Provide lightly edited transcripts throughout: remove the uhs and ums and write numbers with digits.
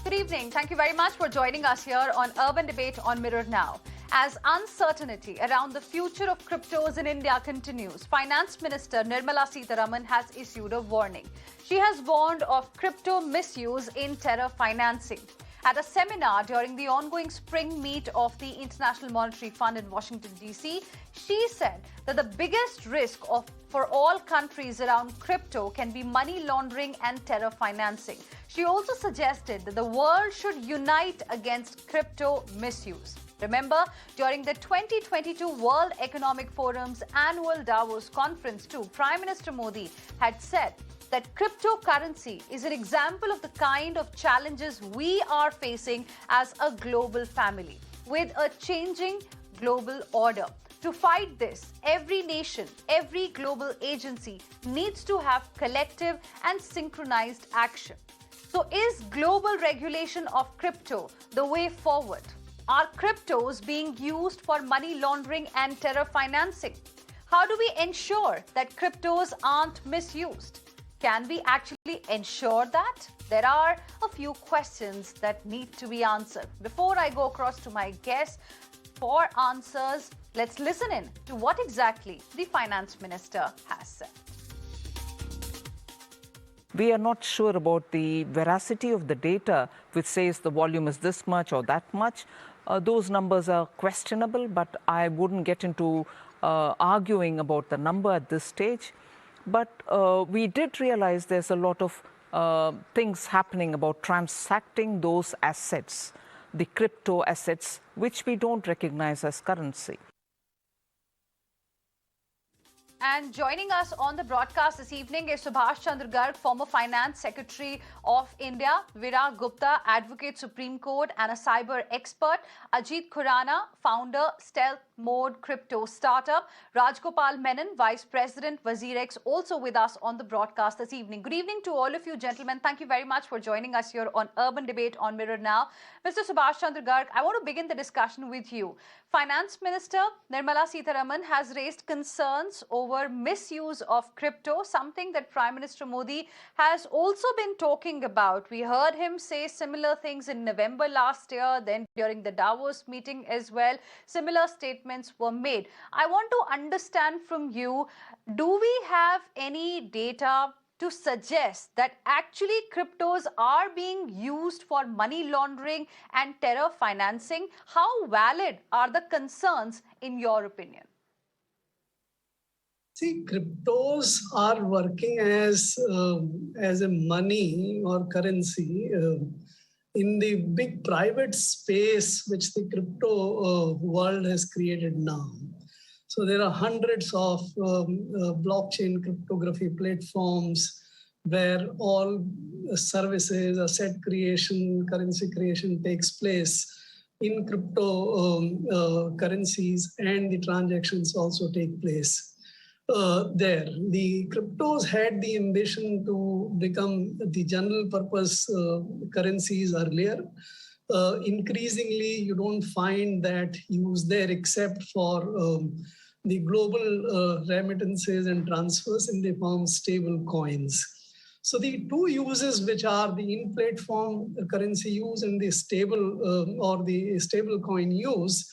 Good evening. Thank you very much for joining us here on Urban Debate on Mirror Now. As uncertainty around the future of cryptos in India continues, Finance Minister Nirmala Seetharaman has issued a warning. She has warned of crypto misuse in terror financing. At a seminar during the ongoing spring meet of the International Monetary Fund in Washington, D.C., she said that the biggest risk for all countries around crypto can be money laundering and terror financing. She also suggested that the world should unite against crypto misuse. Remember, during the 2022 World Economic Forum's annual Davos conference too, Prime Minister Modi had said that cryptocurrency is an example of the kind of challenges we are facing as a global family with a changing global order. To fight this, every nation, every global agency needs to have collective and synchronized action. So is global regulation of crypto the way forward? Are cryptos being used for money laundering and terror financing? How do we ensure that cryptos aren't misused? Can we actually ensure that? There are a few questions that need to be answered. Before I go across to my guests for answers, let's listen in to what exactly the Finance Minister has said. We are not sure about the veracity of the data which says the volume is this much or that much. Those numbers are questionable, but I wouldn't get into arguing about the number at this stage. But we did realize there's a lot of things happening about transacting those assets, the crypto assets, which we don't recognize as currency. And joining us on the broadcast this evening is Subhash Chandra Garg, former Finance Secretary of India, Veera Gupta, Advocate Supreme Court and a cyber expert, Ajit Khurana, founder, Stealth Mode Crypto Startup, Rajagopal Menon, Vice President, WazirX, also with us on the broadcast this evening. Good evening to all of you, gentlemen. Thank you very much for joining us here on Urban Debate on Mirror Now. Mr. Subhash Chandra Garg, I want to begin the discussion with you. Finance Minister Nirmala Seetharaman has raised concerns over misuse of crypto, something that Prime Minister Modi has also been talking about. We heard him say similar things in November last year, then during the Davos meeting as well. Similar statements were made. I want to understand from you, do we have any data to suggest that actually cryptos are being used for money laundering and terror financing? How valid are the concerns in your opinion? See, cryptos are working as a money or currency in the big private space which the crypto world has created now. So there are hundreds of blockchain cryptography platforms where all services, asset creation, currency creation takes place in crypto currencies, and the transactions also take place there. The cryptos had the ambition to become the general purpose currencies earlier. Increasingly, you don't find that use there except for the global remittances and transfers in the form of stable coins. So the two uses, which are the in-platform currency use and the stable or the stable coin use,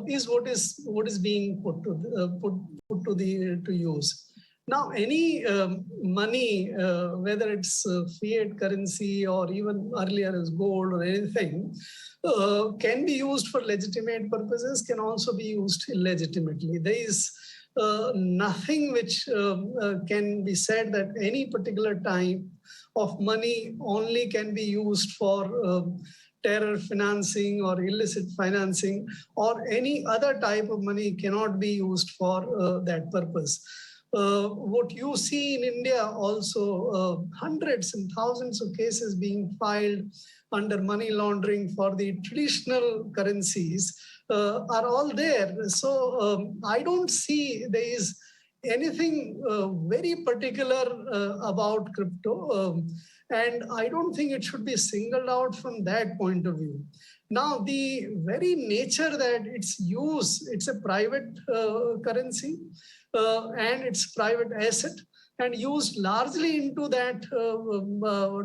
is what is being put to use. Now, any money, whether it's fiat currency or even earlier as gold or anything, can be used for legitimate purposes, can also be used illegitimately. There is nothing which can be said that any particular type of money only can be used for terror financing or illicit financing, or any other type of money cannot be used for that purpose. What you see in India also, hundreds and thousands of cases being filed under money laundering for the traditional currencies are all there. So I don't see there is anything very particular about crypto. And I don't think it should be singled out from that point of view. Now, the very nature that it's used, it's a private currency and it's private asset. and used largely into that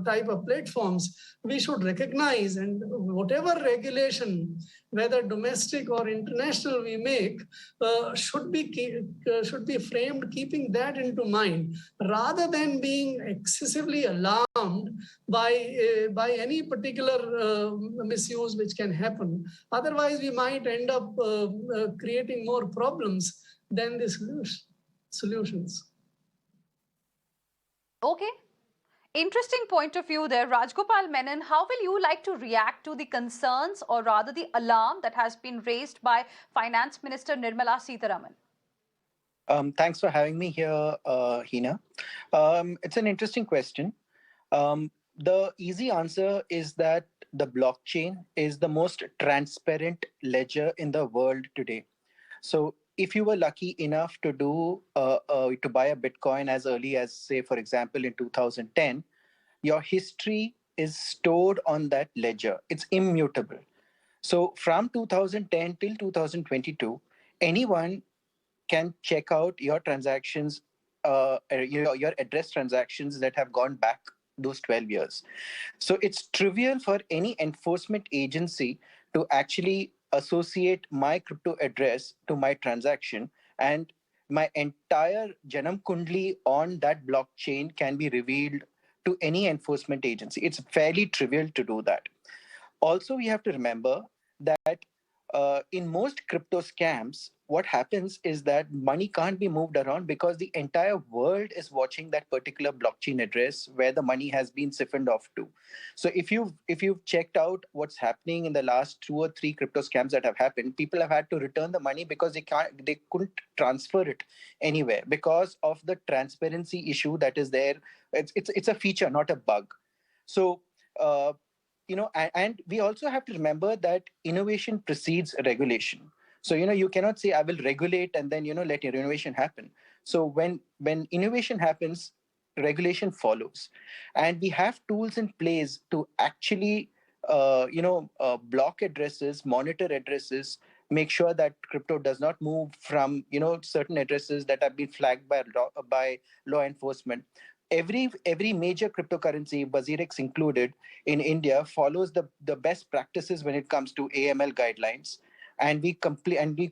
type of platforms, we should recognize, and whatever regulation, whether domestic or international, we make should be framed keeping that into mind, rather than being excessively alarmed by any particular misuse which can happen. Otherwise, we might end up creating more problems than the solutions. Okay. Interesting point of view there. Rajagopal Menon, how will you like to react to the concerns, or rather the alarm, that has been raised by Finance Minister Nirmala Seetharaman? Thanks for having me here, Heena. It's an interesting question. The easy answer is that the blockchain is the most transparent ledger in the world today. So if you were lucky enough to to buy a Bitcoin as early as, say, for example, in 2010, your history is stored on that ledger. It's immutable. So from 2010 till 2022, anyone can check out your transactions, your address transactions that have gone back those 12 years. So it's trivial for any enforcement agency to actually associate my crypto address to my transaction, and my entire Janam Kundli on that blockchain can be revealed to any enforcement agency. It's fairly trivial to do that. Also, we have to remember that in most crypto scams, what happens is that money can't be moved around because the entire world is watching that particular blockchain address where the money has been siphoned off to. So if you've checked out what's happening in the last 2 or 3 crypto scams that have happened, people have had to return the money because they couldn't transfer it anywhere because of the transparency issue that is there. It's a feature, not a bug. So and we also have to remember that innovation precedes regulation. So, you cannot say, I will regulate and then, let your innovation happen. So when innovation happens, regulation follows. And we have tools in place to actually, block addresses, monitor addresses, make sure that crypto does not move from, certain addresses that have been flagged by law enforcement. Every major cryptocurrency, WazirX included, in India follows the best practices when it comes to AML guidelines, and we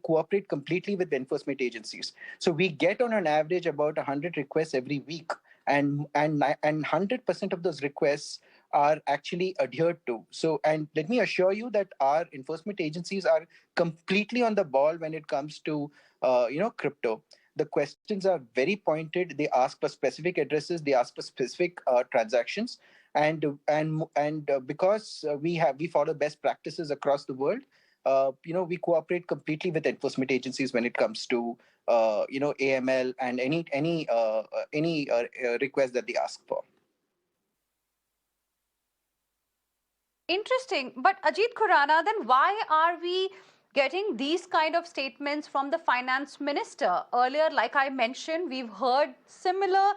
cooperate completely with the enforcement agencies. So we get on an average about 100 requests every week, and 100% of those requests are actually adhered to. So, and let me assure you that our enforcement agencies are completely on the ball when it comes to crypto. The questions are very pointed. They ask for specific addresses. They ask for specific transactions, and because we follow best practices across the world. We cooperate completely with enforcement agencies when it comes to AML and any request that they ask for. Interesting. But Ajit Khurana, then why are we getting these kind of statements from the finance minister? Earlier, like I mentioned, we've heard similar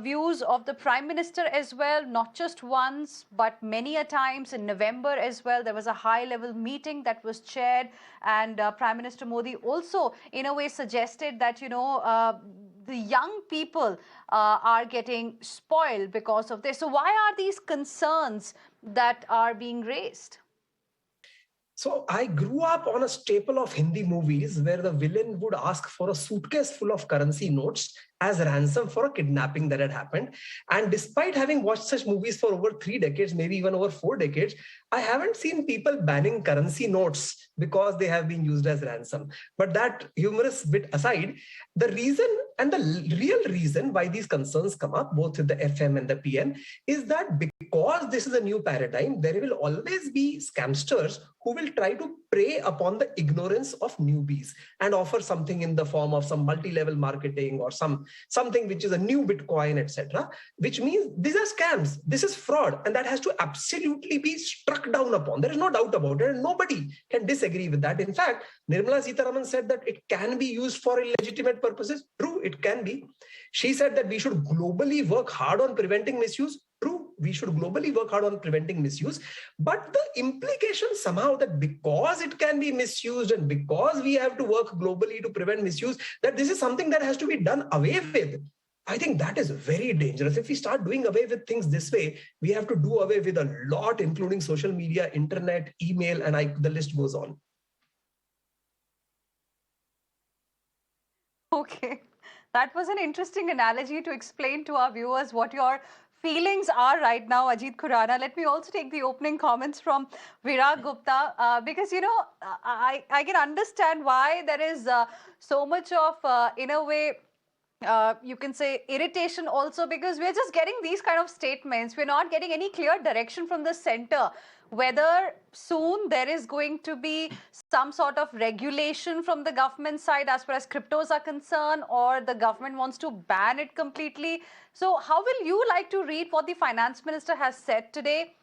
views of the prime minister as well, not just once, but many a times. In November as well, there was a high-level meeting that was chaired, and Prime Minister Modi also, in a way, suggested that, the young people are getting spoiled because of this. So why are these concerns that are being raised? So I grew up on a staple of Hindi movies where the villain would ask for a suitcase full of currency notes as ransom for a kidnapping that had happened. And despite having watched such movies for over 3 decades, maybe even over 4 decades, I haven't seen people banning currency notes because they have been used as ransom. But that humorous bit aside, the reason and the real reason why these concerns come up, both with the FM and the PN, is that because this is a new paradigm, there will always be scamsters who will try to prey upon the ignorance of newbies and offer something in the form of some multi-level marketing or something which is a new Bitcoin, etc., which means these are scams. This is fraud, and that has to absolutely be struck down upon. There is no doubt about it, and nobody can disagree with that. In fact, Nirmala Seetharaman said that it can be used for illegitimate purposes. True, it can be. She said that we should globally work hard on preventing misuse. True, we should globally work hard on preventing misuse. But the implication somehow that because it can be misused and because we have to work globally to prevent misuse, that this is something that has to be done away with. I think that is very dangerous. If we start doing away with things this way, we have to do away with a lot, including social media, internet, email, and the list goes on. Okay, that was an interesting analogy to explain to our viewers what your feelings are right now, Ajit Khurana. Let me also take the opening comments from Virag Gupta, because, you know, I can understand why there is so much of, in a way, you can say irritation also, because we're just getting these kind of statements. We're not getting any clear direction from the center whether soon there is going to be some sort of regulation from the government side as far as cryptos are concerned, or the government wants to ban it completely. So how will you like to read what the finance minister has said today?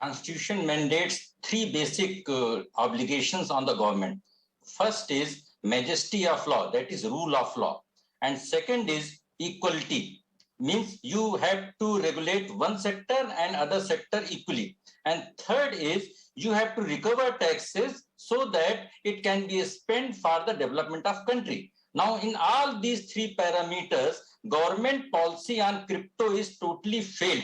Constitution mandates three basic obligations on the government. First is majesty of law, that is rule of law. And second is equality, means you have to regulate one sector and other sector equally. And third is you have to recover taxes so that it can be spent for the development of country. Now, in all these three parameters, government policy on crypto is totally failed.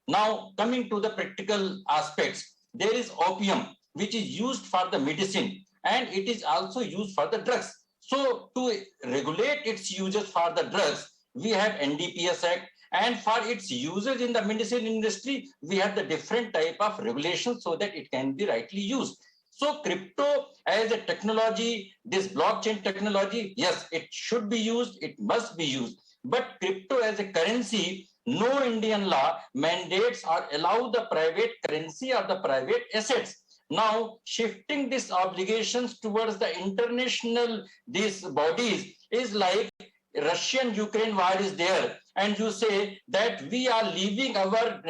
Now, coming to the practical aspects, there is opium, which is used for the medicine, and it is also used for the drugs. So, to regulate its uses for the drugs, we have NDPS Act, and for its usage in the medicine industry, we have the different type of regulations so that it can be rightly used. So crypto as a technology, this blockchain technology, yes, it should be used, it must be used. But crypto as a currency, no Indian law mandates or allow the private currency or the private assets. Now, shifting these obligations towards the international, these bodies is like Russian-Ukraine war is there, and you say that we are leaving our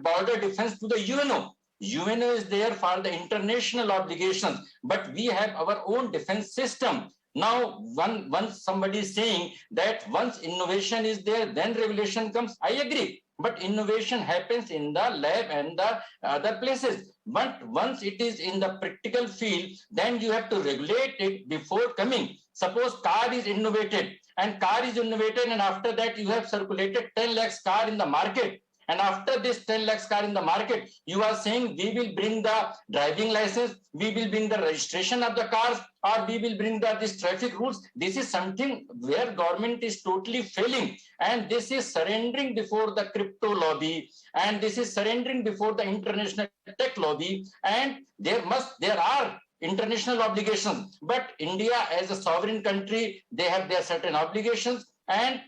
border defense to the UNO. UNO is there for the international obligations, but we have our own defense system. Now, once somebody is saying that once innovation is there, then regulation comes, I agree. But innovation happens in the lab and the other places. But once it is in the practical field, then you have to regulate it before coming. Suppose car is innovated, and after that you have circulated 10 lakhs car in the market. And after this 10 lakhs car in the market, you are saying we will bring the driving license, we will bring the registration of the cars, or we will bring this traffic rules. This is something where government is totally failing. And this is surrendering before the crypto lobby. And this is surrendering before the international tech lobby. And there are international obligations. But India as a sovereign country, they have their certain obligations. And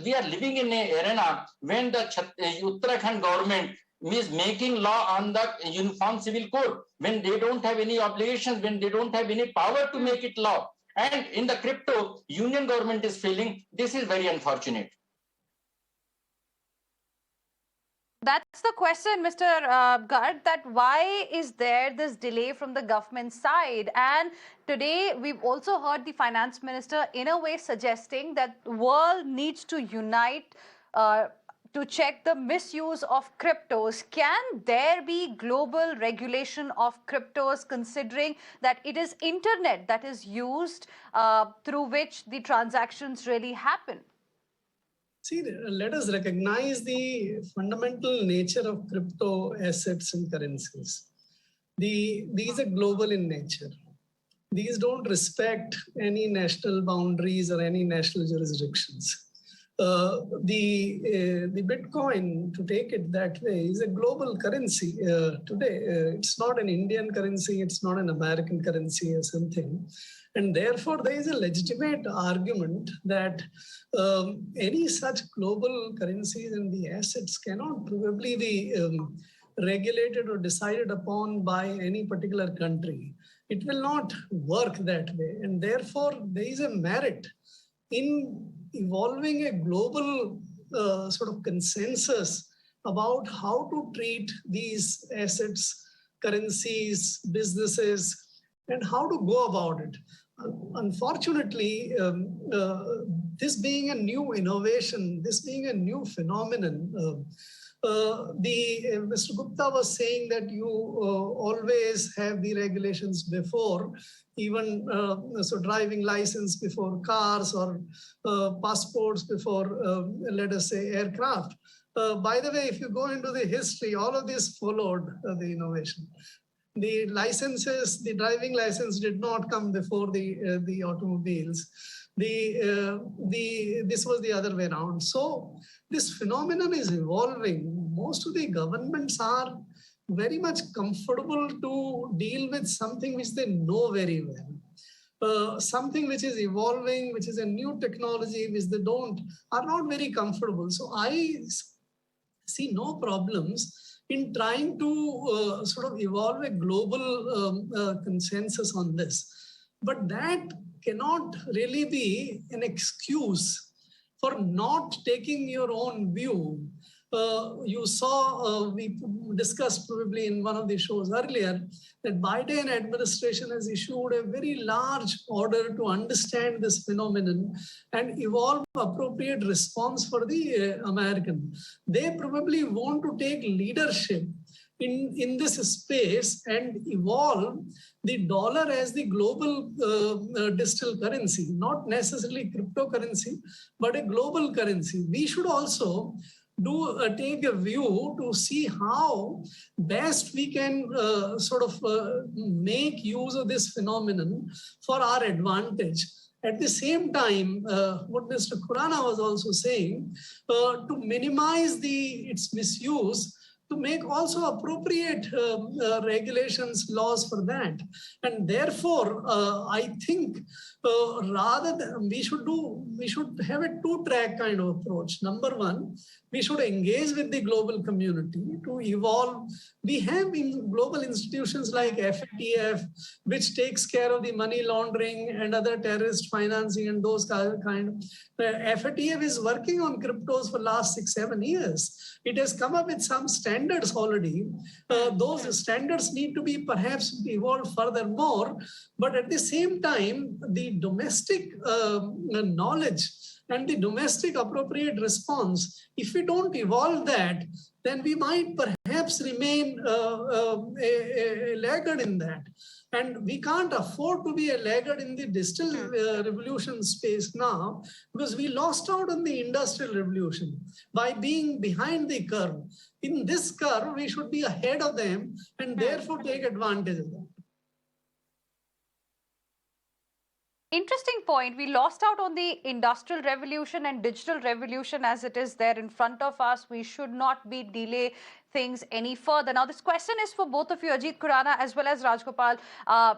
we are living in an arena when the Uttarakhand government is making law on the Uniform Civil Code, when they don't have any obligations, when they don't have any power to make it law. And in the crypto, union government is failing. This is very unfortunate. That's the question, Mr. Garg, that why is there this delay from the government side? And today we've also heard the finance minister in a way suggesting that the world needs to unite to check the misuse of cryptos. Can there be global regulation of cryptos, considering that it is internet that is used through which the transactions really happen? See, let us recognize the fundamental nature of crypto assets and currencies. These are global in nature. These don't respect any national boundaries or any national jurisdictions. The Bitcoin, to take it that way, is a global currency today. It's not an Indian currency, it's not an American currency or something. And therefore, there is a legitimate argument that any such global currencies and the assets cannot probably be regulated or decided upon by any particular country. It will not work that way. And therefore, there is a merit in evolving a global sort of consensus about how to treat these assets, currencies, businesses, and how to go about it. Unfortunately, this being a new innovation, this being a new phenomenon, Mr. Gupta was saying that you always have the regulations before, even so driving license before cars or passports before, let us say, aircraft. By the way, if you go into the history, all of this followed the innovation. The licenses, the driving license did not come before the automobiles. This was the other way around. So this phenomenon is evolving. Most of the governments are very much comfortable to deal with something which they know very well. Something which is evolving, which is a new technology, which they are not very comfortable. So I see no problems in trying to sort of evolve a global consensus on this. But that cannot really be an excuse for not taking your own view. You saw, we discussed probably in one of the shows earlier, that Biden administration has issued a very large order to understand this phenomenon and evolve appropriate response for the American. They probably want to take leadership in this space and evolve the dollar as the global digital currency, not necessarily cryptocurrency, but a global currency. We should also take a view to see how best we can make use of this phenomenon for our advantage. At the same time, what Mr. Khurana was also saying, to minimize its misuse, to make also appropriate regulations, laws for that. And therefore, I think rather than we should have a two-track kind of approach. Number one, we should engage with the global community to evolve. We have in global institutions like FATF, which takes care of the money laundering and other terrorist financing and those kind. FATF is working on cryptos for the last 6-7 years. It has come up with some standards already. Those standards need to be perhaps evolved furthermore, but at the same time, the domestic knowledge and the domestic appropriate response, if we don't evolve that, then we might perhaps remain a laggard in that. And we can't afford to be a laggard in the digital revolution space now, because we lost out on the industrial revolution by being behind the curve. In this curve, we should be ahead of them and therefore take advantage of them. Interesting point. We lost out on the industrial revolution and digital revolution as it is there in front of us. We should not be delay things any further. Now, this question is for both of you, Ajit Khurana as well as Rajagopal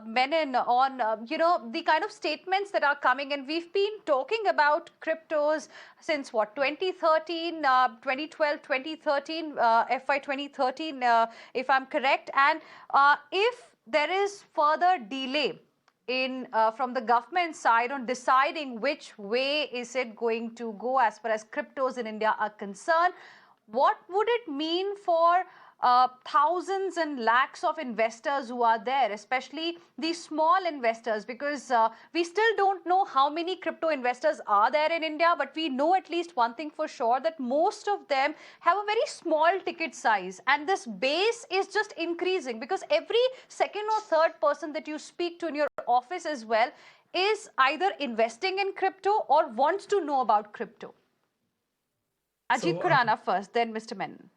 Menon, on the kind of statements that are coming. And we've been talking about cryptos since what, 2013, 2012, 2013, FY 2013, if I'm correct. And if there is further delay from the government side on deciding which way is it going to go as far as cryptos in India are concerned, what would it mean for thousands and lakhs of investors who are there, especially the small investors, because we still don't know how many crypto investors are there in India, but we know at least one thing for sure, that most of them have a very small ticket size, and this base is just increasing because every second or third person that you speak to in your office as well is either investing in crypto or wants to know about crypto. Ajit Khurana first, then Mr. Menon.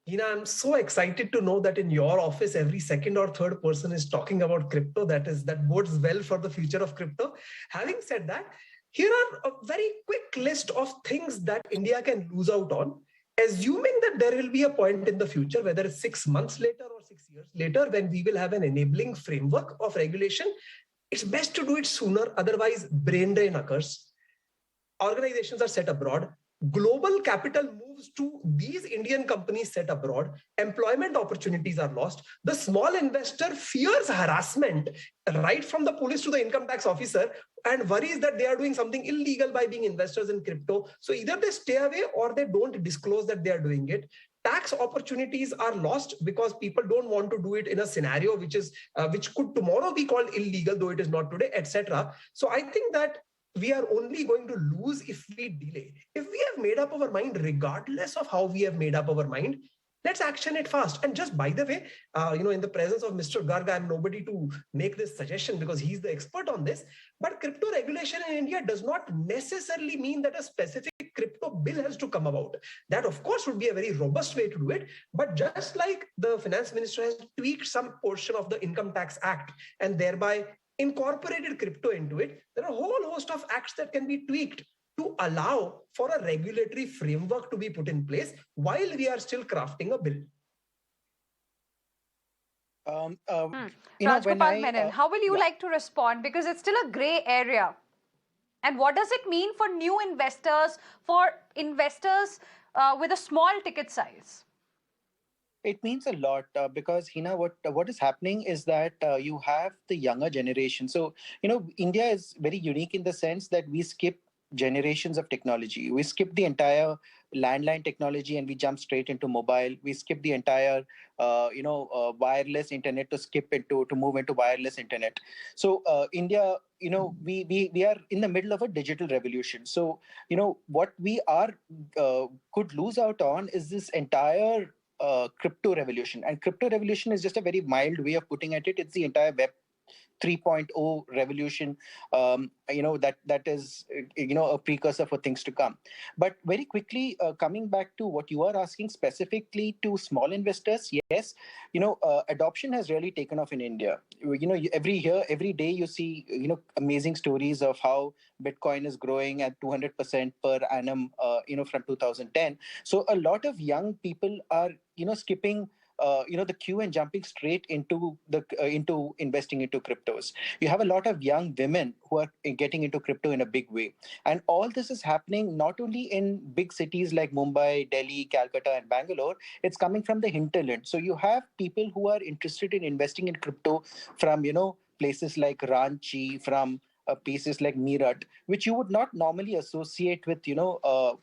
Heena, I'm so excited to know that in your office, every second or third person is talking about crypto. That bodes well for the future of crypto. Having said that, here are a very quick list of things that India can lose out on, assuming that there will be a point in the future, whether it's 6 months later or 6 years later, when we will have an enabling framework of regulation. It's best to do it sooner, otherwise brain drain occurs. Organizations are set abroad. Global capital moves to these Indian companies set abroad. Employment opportunities are lost. The small investor fears harassment right from the police to the income tax officer and worries that they are doing something illegal by being investors in crypto. So either they stay away or they don't disclose that they are doing it. Tax opportunities are lost because people don't want to do it in a scenario which could tomorrow be called illegal, though it is not today, etc. So I think that we are only going to lose if we delay. If we have made up our mind, regardless of how we have made up our mind, let's action it fast. And just by the way, in the presence of Mr. Garg, I'm nobody to make this suggestion because he's the expert on this. But crypto regulation in India does not necessarily mean that a specific crypto bill has to come about. That, of course, would be a very robust way to do it. But just like the finance minister has tweaked some portion of the Income Tax Act and thereby incorporated crypto into it, there are a whole host of acts that can be tweaked to allow for a regulatory framework to be put in place while we are still crafting a bill. Rajagopal Menon, how will you like to respond? Because it's still a grey area. And what does it mean for new investors, with a small ticket size? It means a lot because, Heena, what is happening is that you have the younger generation. So, India is very unique in the sense that we skip generations of technology. We skip the entire landline technology and we jump straight into mobile. We skip the entire, wireless internet to move into wireless internet. So India, we are in the middle of a digital revolution. So, what we are could lose out on is this entire crypto revolution. And crypto revolution is just a very mild way of putting it. It's the entire Web 3.0 revolution, that is, a precursor for things to come. But very quickly, coming back to what you are asking specifically to small investors, yes, adoption has really taken off in India. Every day you see, amazing stories of how Bitcoin is growing at 200% per annum, from 2010. So a lot of young people are, skipping the queue and jumping straight into investing into cryptos. You have a lot of young women who are getting into crypto in a big way. And all this is happening not only in big cities like Mumbai, Delhi, Calcutta, and Bangalore, it's coming from the hinterland. So you have people who are interested in investing in crypto from, places like Ranchi, from places like Meerut, which you would not normally associate with,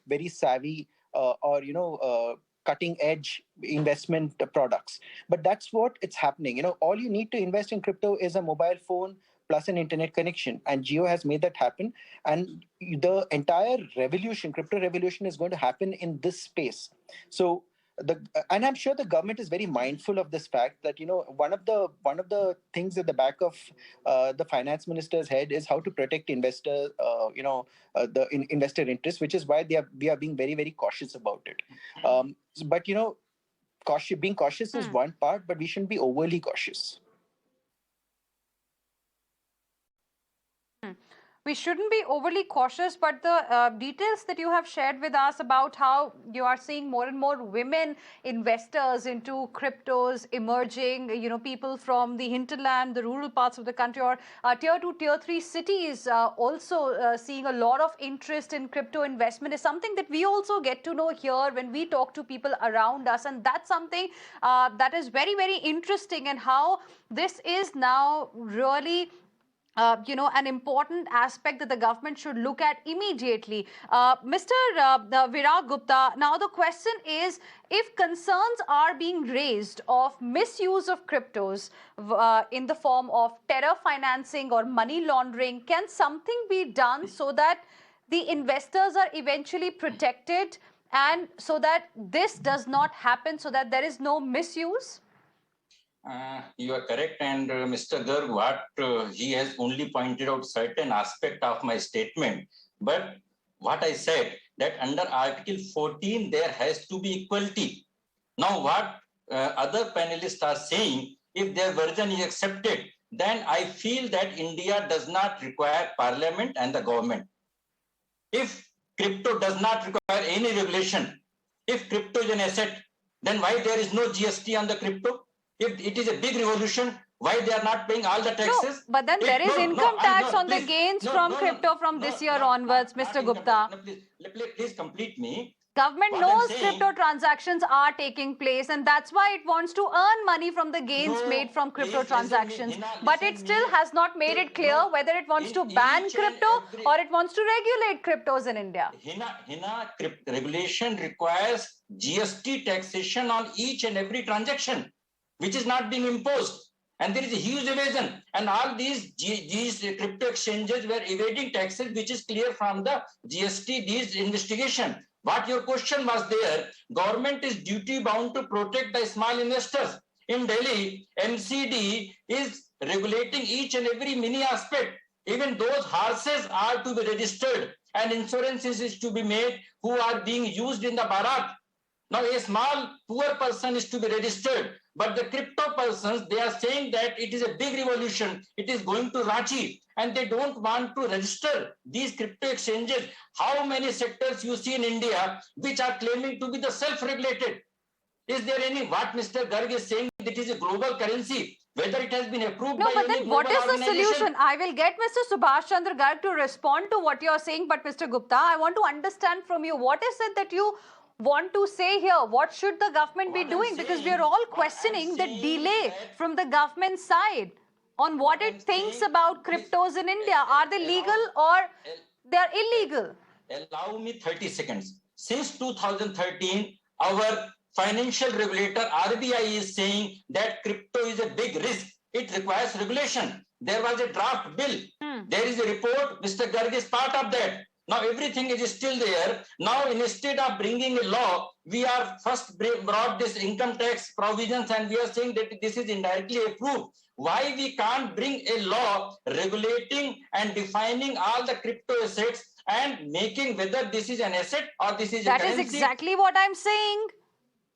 very savvy or cutting edge investment products. But that's what it's happening. All you need to invest in crypto is a mobile phone plus an internet connection. And Jio has made that happen. And the entire crypto revolution is going to happen in this space. So and I'm sure the government is very mindful of this fact that one of the things at the back of the finance minister's head is how to protect investor investor interest, which is why we are being very, very cautious about it. But being cautious is one part, but we shouldn't be overly cautious. We shouldn't be overly cautious, but the details that you have shared with us about how you are seeing more and more women investors into cryptos emerging, people from the hinterland, the rural parts of the country, or tier 2, tier 3 cities also seeing a lot of interest in crypto investment is something that we also get to know here when we talk to people around us. And that's something that is very, very interesting, and how this is now really an important aspect that the government should look at immediately. Mr. Virag Gupta, now the question is, if concerns are being raised of misuse of cryptos in the form of terror financing or money laundering, can something be done so that the investors are eventually protected and so that this does not happen, so that there is no misuse? You are correct, and Mr. Garg, he has only pointed out certain aspect of my statement. But what I said, that under Article 14, there has to be equality. Now, what other panelists are saying, if their version is accepted, then I feel that India does not require Parliament and the government. If crypto does not require any regulation, if crypto is an asset, then why there is no GST on the crypto? If it is a big revolution, why they are not paying all the taxes? No, but then there is income tax on the gains from crypto from this year onwards, Mr. Gupta. Please complete me. Government knows crypto transactions are taking place, and that's why it wants to earn money from the gains made from crypto transactions. But it still has not made it clear whether it wants to ban crypto or it wants to regulate cryptos in India. Heena, regulation requires GST taxation on each and every transaction, which is not being imposed. And there is a huge evasion. And all these crypto exchanges were evading taxes, which is clear from the GST, these investigation. What your question was there, government is duty bound to protect the small investors. In Delhi, MCD is regulating each and every mini aspect. Even those horses are to be registered and insurances is to be made who are being used in the Bharat. Now, a small poor person is to be registered, but the crypto persons, they are saying that it is a big revolution. It is going to Ranchi, and they don't want to register these crypto exchanges. How many sectors you see in India which are claiming to be the self-regulated? Is there any, what Mr. Garg is saying, that it is a global currency, whether it has been approved by but any then what global is the solution? I will get Mr. Subhash Chandra Garg to respond to what you are saying, but Mr. Gupta, I want to understand from you, what is it that you want to say here? What should the government be doing? Because we are all questioning the delay from the government side on what it thinks about cryptos in India. Are they legal or they are illegal? Allow me 30 seconds. Since 2013, our financial regulator RBI is saying that crypto is a big risk. It requires regulation. There was a draft bill. There is a report. Mr. Garg is part of that. Now everything is still there. Now instead of bringing a law, we are first brought this income tax provisions and we are saying that this is indirectly approved. Why we can't bring a law regulating and defining all the crypto assets and making whether this is an asset or this is a currency? That is exactly what I'm saying.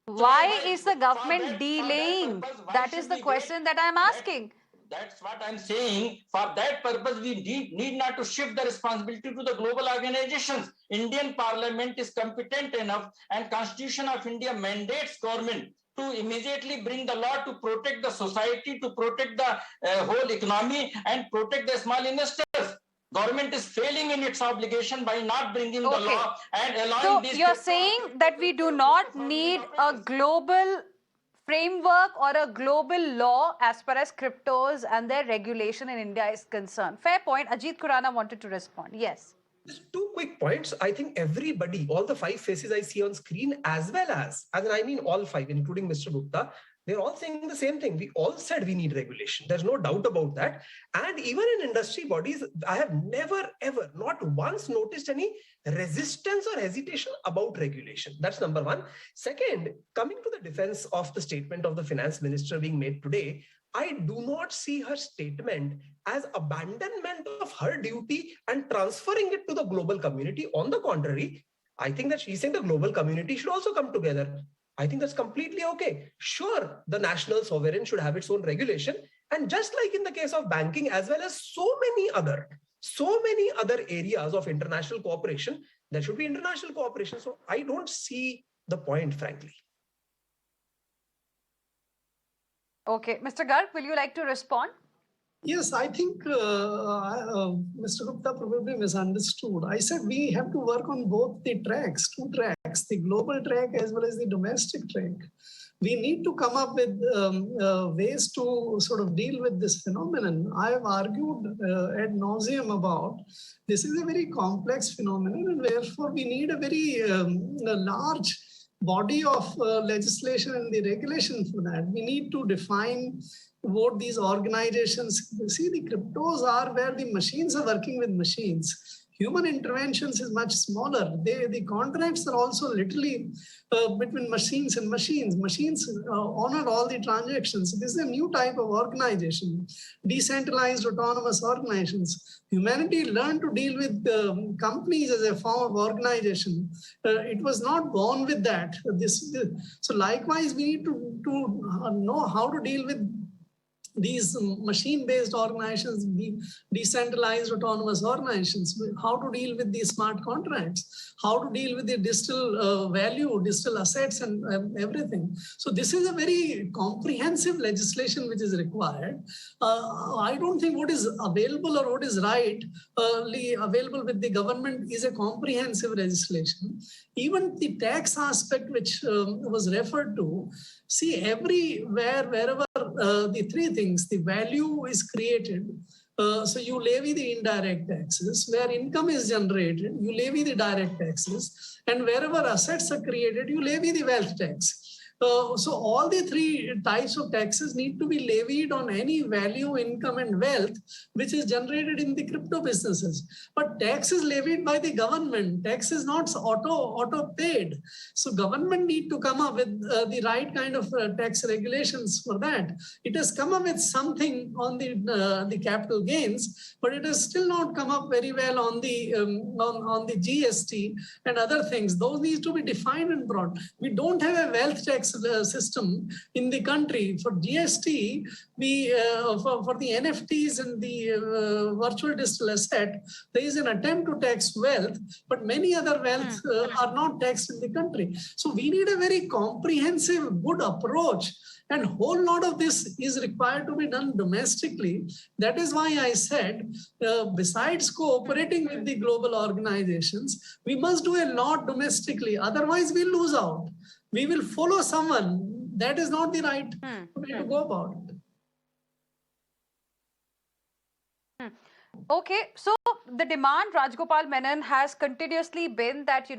Why is the government delaying? That is the question that I'm asking. That's what I'm saying. For that purpose, we need not to shift the responsibility to the global organizations. Indian Parliament is competent enough and Constitution of India mandates government to immediately bring the law to protect the society, to protect the whole economy and protect the small investors. Government is failing in its obligation by not bringing the law and allowing these... So you're saying that we do not need a global framework or a global law as far as cryptos and their regulation in India is concerned. Fair point. Ajit Khurana wanted to respond. Yes. Just 2 quick points. I think everybody, all the 5 faces I see on screen, as well as I mean all 5, including Mr. Gupta, they're all saying the same thing. We all said we need regulation. There's no doubt about that. And even in industry bodies, I have never, ever, not once noticed any resistance or hesitation about regulation. That's number one. Second, coming to the defense of the statement of the finance minister being made today, I do not see her statement as abandonment of her duty and transferring it to the global community. On the contrary, I think that she's saying the global community should also come together. I think that's completely okay. Sure, the national sovereign should have its own regulation. And just like in the case of banking, as well as so many other areas of international cooperation, there should be international cooperation. So I don't see the point, frankly. Okay. Mr. Garg, will you like to respond? Yes, I think Mr. Gupta probably misunderstood. I said we have to work on both the tracks, 2 tracks, the global track as well as the domestic track. We need to come up with ways to sort of deal with this phenomenon. I have argued ad nauseum about this is a very complex phenomenon and therefore we need a very large body of legislation and the regulation for that. We need to define what these organizations, see, the cryptos are where the machines are working with machines. Human interventions is much smaller. The contracts are also literally between machines and machines. Machines honor all the transactions. This is a new type of organization, decentralized autonomous organizations. Humanity learned to deal with companies as a form of organization. It was not born with that. So likewise, we need to know how to deal with these machine-based organizations, decentralized autonomous organizations, how to deal with these smart contracts, how to deal with the digital value, digital assets and everything. So this is a very comprehensive legislation which is required. I don't think what is available or what is available with the government is a comprehensive legislation. Even the tax aspect which was referred to, see everywhere, wherever the 3 things, the value is created, so you levy the indirect taxes. Where income is generated, you levy the direct taxes. And wherever assets are created, you levy the wealth tax. So all the three types of taxes need to be levied on any value, income, and wealth which is generated in the crypto businesses. But tax is levied by the government. Tax is not auto paid. So government need to come up with the right kind of tax regulations for that. It has come up with something on the capital gains, but it has still not come up very well on the GST and other things. Those need to be defined and brought. We don't have a wealth tax system in the country. For GST, for the NFTs and the virtual digital asset, there is an attempt to tax wealth, but many other wealth are not taxed in the country. So we need a very comprehensive, good approach, and whole lot of this is required to be done domestically. That is why I said, besides cooperating with the global organizations, we must do a lot domestically. Otherwise, we'll lose out. We will follow someone. That is not the right way to go about it. Okay, so the demand, Rajagopal Menon, has continuously been that,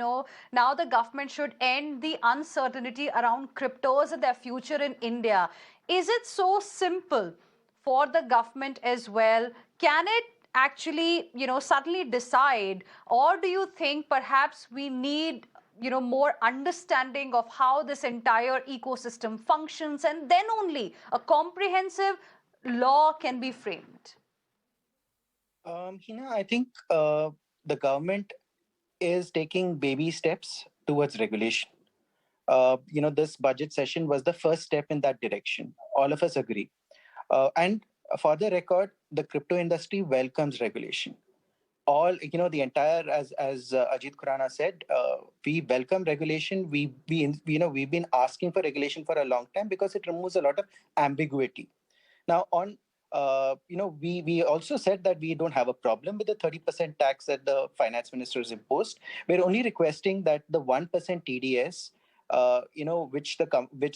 now the government should end the uncertainty around cryptos and their future in India. Is it so simple for the government as well? Can it actually, suddenly decide, or do you think perhaps we need more understanding of how this entire ecosystem functions, and then only a comprehensive law can be framed? Heena, I think the government is taking baby steps towards regulation. This budget session was the first step in that direction. All of us agree. And for the record, the crypto industry welcomes regulation. The entire, as Ajit Khurana said, we welcome regulation. We've been asking for regulation for a long time because it removes a lot of ambiguity. Now, we also said that we don't have a problem with the 30% tax that the finance minister has imposed. We're only requesting that the 1% TDS, which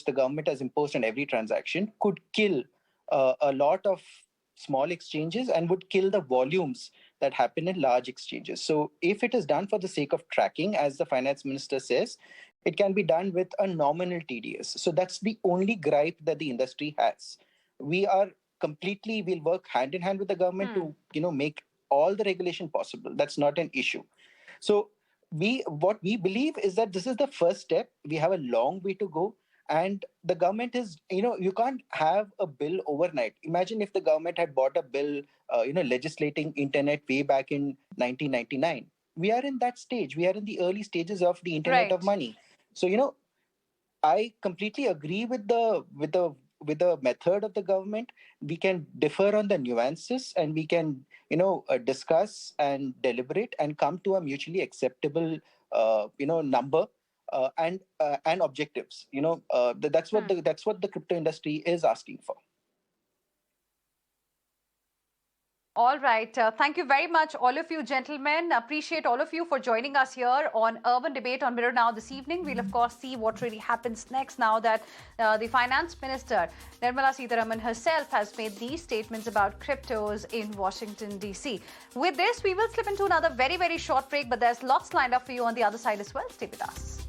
the government has imposed on every transaction, could kill a lot of small exchanges and would kill the volumes that happen in large exchanges. So if it is done for the sake of tracking, as the finance minister says, it can be done with a nominal TDS. So that's the only gripe that the industry has. We'll work hand in hand with the government to, make all the regulation possible. That's not an issue. So what we believe is that this is the first step. We have a long way to go. And the government is, you can't have a bill overnight. Imagine if the government had bought a bill, legislating internet way back in 1999. We are in that stage. We are in the early stages of the internet of money. So, I completely agree with the method of the government. We can differ on the nuances, and we can, discuss and deliberate and come to a mutually acceptable, number. And objectives. That's what the crypto industry is asking for. All right. Thank you very much, all of you gentlemen. Appreciate all of you for joining us here on Urban Debate on Mirror Now this evening. We'll, of course, see what really happens next now that the Finance Minister, Nirmala Seetharaman herself, has made these statements about cryptos in Washington, D.C. With this, we will slip into another very, very short break, but there's lots lined up for you on the other side as well. Stay with us.